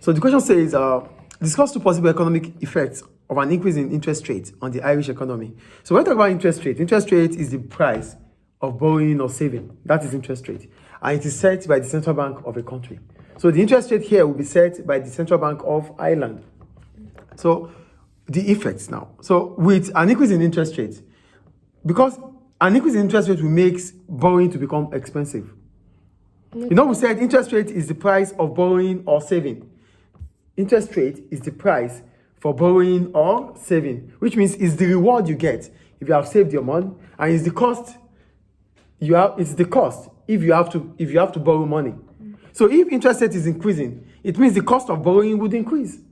So the question says, discuss two possible economic effects of an increase in interest rate on the Irish economy. So when we talk about interest rate is the price of borrowing or saving. That is interest rate. And it is set by the central bank of a country. So the interest rate here will be set by the Central Bank of Ireland. So the effects now. So with an increase in interest rate, because an increase in interest rate will make borrowing to become expensive. You know, we said interest rate is the price of borrowing or saving. Interest rate is the price for borrowing or saving, which means it's the reward you get if you have saved your money, and it's the cost you have. It's the cost if you have to borrow money. So if interest rate is increasing, it means the cost of borrowing would increase. Do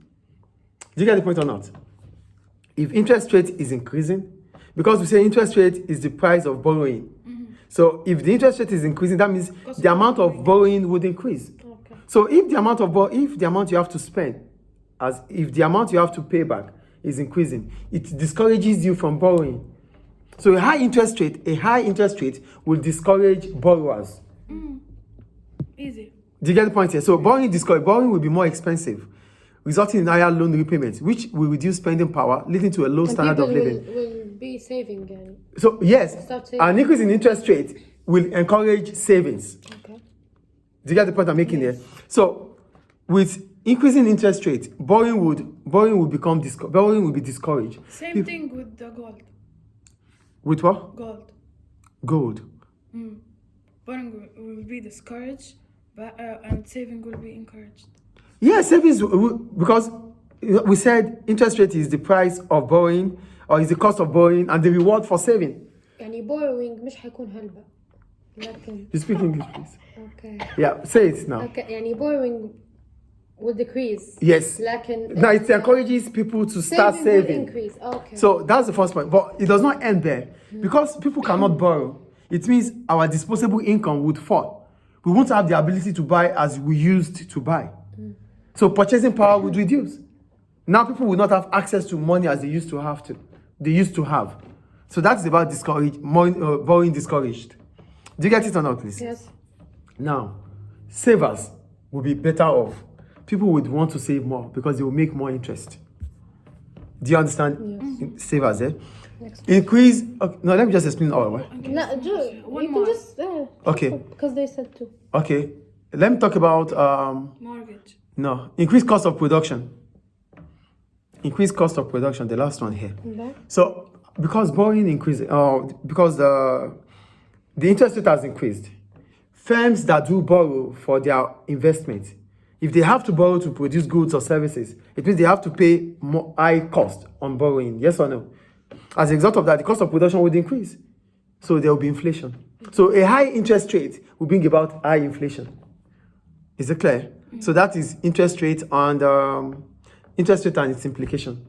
you get the point or not? If interest rate is increasing, because we say interest rate is the price of borrowing. So if the interest rate is increasing, that means the amount of borrowing would increase. Okay. So if the amount you have to spend, if the amount you have to pay back is increasing, it discourages you from borrowing. So a high interest rate will discourage borrowers. Easy. Do you get the point here? So borrowing will be more expensive, resulting in higher loan repayments, which will reduce spending power, leading to a low standard of living. Will be saving again. So yes, Start saving. an increase in interest rate will encourage savings. Okay. Do you get the point I'm making here? So with increasing interest rate, borrowing will be discouraged. Same thing with the gold. With what? Gold. Gold. Borrowing will be discouraged, but and saving will be encouraged. Yeah, savings because we said interest rate is the price of borrowing or is the cost of borrowing and the reward for saving. يعني borrowing مش حيكون هلبة. لكن. You speak English, please. Okay. Yeah, say it now. Okay. يعني borrowing will decrease. Yes. لكن. Now it encourages people to start saving. Will increase. Okay. So that's the first point, but it does not end there because people cannot borrow. It means our disposable income would fall. We won't have the ability to buy as we used to buy. So purchasing power would reduce. Now people will not have access to money as they used to have. So that's about borrowing discouraged. Do you get it or not, please? Yes. Now, savers will be better off. People would want to save more because they will make more interest. Do you understand? Yes. Savers, eh? Next. Increase. Okay, no, let me just explain all. Right? No, One you more. can just. Okay. Because they said two. Okay. Let me talk about Mortgage. increased cost of production. Increased cost of production, the last one here. Okay. So because borrowing increased, because the interest rate has increased, firms that do borrow for their investment, if they have to borrow to produce goods or services, it means they have to pay more high cost on borrowing. Yes or no? As a result of that, the cost of production would increase. So there will be inflation. So a high interest rate will bring about high inflation. Is it clear? So that is interest rate and its implication.